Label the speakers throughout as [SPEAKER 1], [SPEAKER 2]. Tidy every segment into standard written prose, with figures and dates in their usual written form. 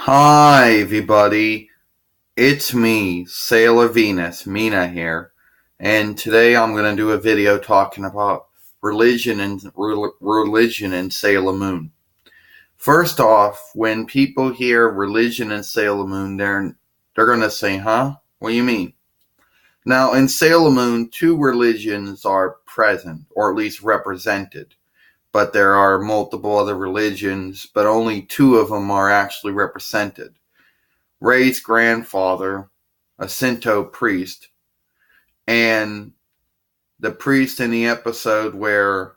[SPEAKER 1] Hi, everybody. It's me, Sailor Venus, Mina here, and today I'm going to do a video talking about religion and Sailor Moon. First off, when people hear religion and Sailor Moon, they're going to say, "Huh? What do you mean?" Now, in Sailor Moon, two religions are present, or at least represented, but there are multiple other religions, but only two of them are actually represented. Ray's grandfather, a Shinto priest, and the priest in the episode where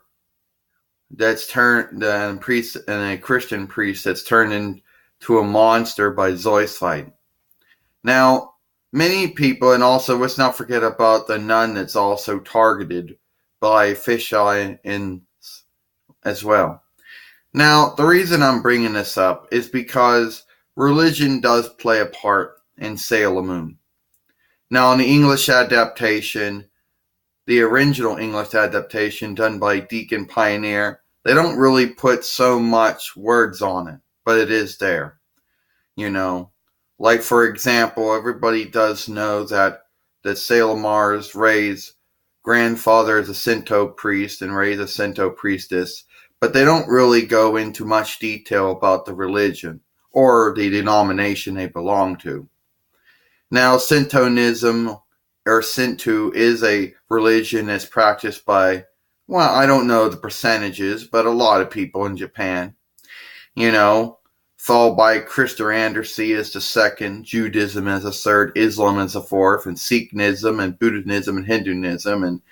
[SPEAKER 1] that's turned the priest and a Christian priest that's turned into a monster by Zoisite. Now, many people, and also let's not forget about the nun that's also targeted by fisheye in as well. Now, the reason I'm bringing this up is because religion does play a part in Sailor Moon. Now, in the English adaptation, the original English adaptation done by Deacon Pioneer, they don't really put so much words on it, but it is there. Like for example, everybody does know that Sailor Mars, Ray's grandfather is a Shinto priest and Ray's a Shinto priestess, but they don't really go into much detail about the religion or the denomination they belong to. Now, Shintoism or Shinto is a religion that's practiced by, well, I don't know the percentages, but a lot of people in Japan. Followed by Christianity as the second, Judaism as a third, Islam as a fourth, and Sikhism and Buddhism and Hinduism and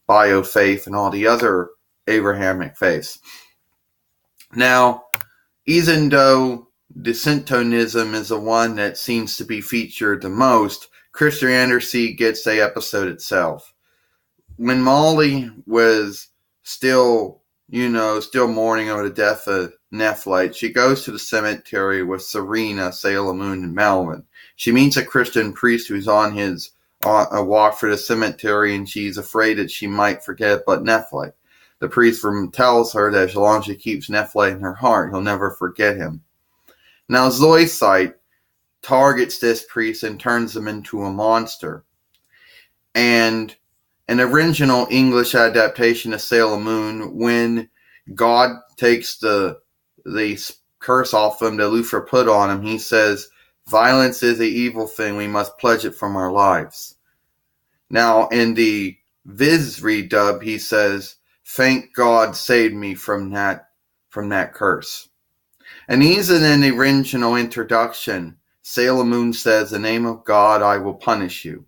[SPEAKER 1] Bio-faith and all the other Abrahamic faiths. Now, even though the Shintoism is the one that seems to be featured the most, Christianity gets the episode itself. When Molly was still mourning over the death of Nephlite, she goes to the cemetery with Serena, Sailor Moon, and Melvin. She meets a Christian priest who's on a walk for the cemetery, and she's afraid that she might forget about Nephlite. The priest tells her that as long as she keeps Nephlite in her heart, he'll never forget him. Now, Zoisite targets this priest and turns him into a monster. And an original English adaptation of Sailor Moon, when God takes the curse off him that Lucifer put on him, he says, "Violence is an evil thing. We must pledge it from our lives." Now, in the Viz redub, he says, "Thank God saved me from that curse." And even in the original introduction, Sailor Moon says, "The name of God, I will punish you."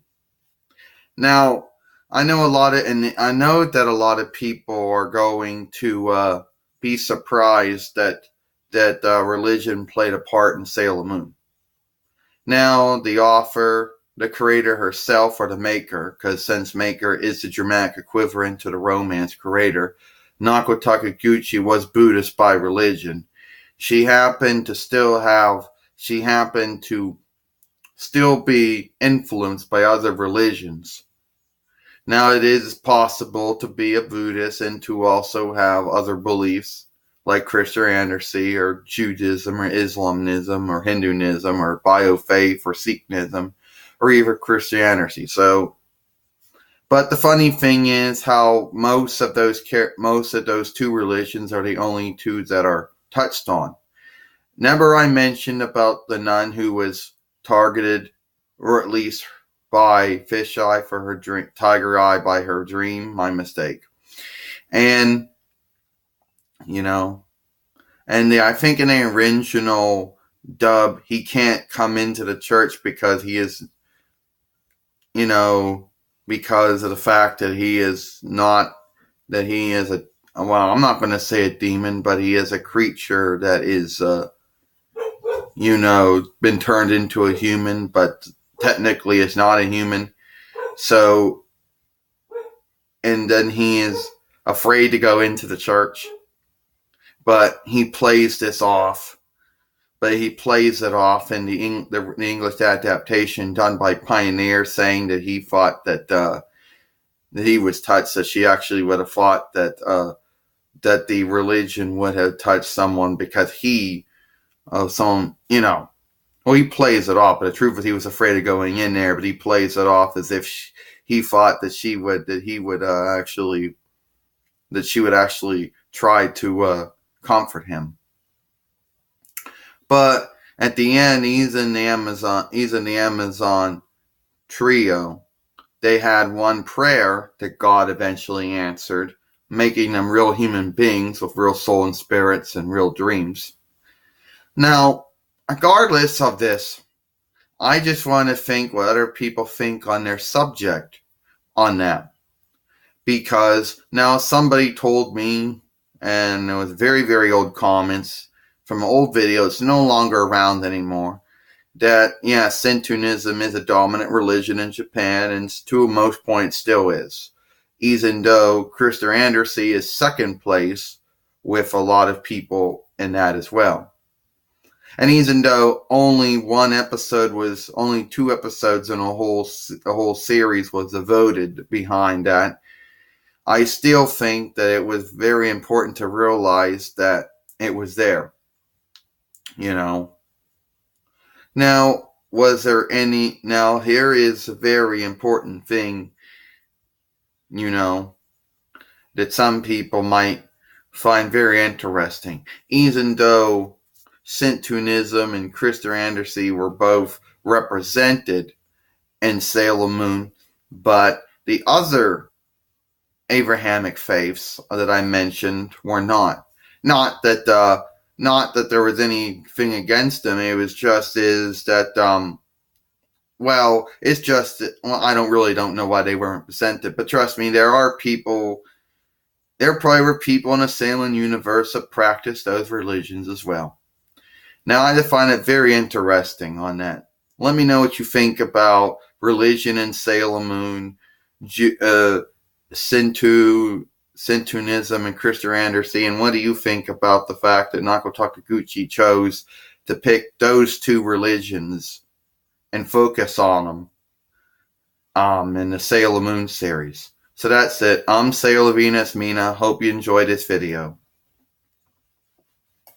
[SPEAKER 1] Now, I know that a lot of people are going to be surprised that religion played a part in Sailor Moon. Now, the author, the creator herself, or the maker, because since maker is the dramatic equivalent to the romance creator, Nako Takaguchi was Buddhist by religion. She happened to still be influenced by other religions. Now, it is possible to be a Buddhist and to also have other beliefs like Christianity or Judaism or Islamism or Hinduism or Bio-faith or Sikhism or even Christianity. But the funny thing is how most of those two religions are the only two that are touched on. Remember I mentioned about the nun who was targeted, or at least by fisheye for her dream, tiger eye by her dream, my mistake. And, I think in the original dub, he can't come into the church because he is, because of the fact that he is I'm not going to say a demon, but he is a creature that is, been turned into a human, but technically is not a human. So, and then he is afraid to go into the church, but he plays it off in the English adaptation done by Pioneer, saying that he thought that he was touched, that she actually would have thought that the religion would have touched someone because Well, he plays it off, but the truth is he was afraid of going in there, but he plays it off as if he thought that she would actually try to comfort him. But at the end, he's in the Amazon trio. They had one prayer that God eventually answered, making them real human beings with real soul and spirits and real dreams. Now, regardless of this, I just want to think what other people think on their subject on that. Because now somebody told me, and it was very, very old comments from an old video, it's no longer around anymore, that, yeah, Shintoism is a dominant religion in Japan, and to most points still is. Even though Christianity is second place with a lot of people in that as well. And even though only two episodes in a whole series was devoted behind that, I still think that it was very important to realize that it was there. Now, here is a very important thing, that some people might find very interesting. Even though Shintoism and Christianity were both represented in Sailor Moon, but the other Abrahamic faiths that I mentioned were not. Not that there was anything against them. It was just I don't know why they weren't represented. But trust me, there probably were people in the Sailor universe that practiced those religions as well. Now, I just find it very interesting on that. Let me know what you think about religion in Sailor Moon, Shintoism and Christianity, and what do you think about the fact that Naoko Takaguchi chose to pick those two religions and focus on them in the Sailor Moon series? So that's it. I'm Sailor Venus Mina. Hope you enjoyed this video.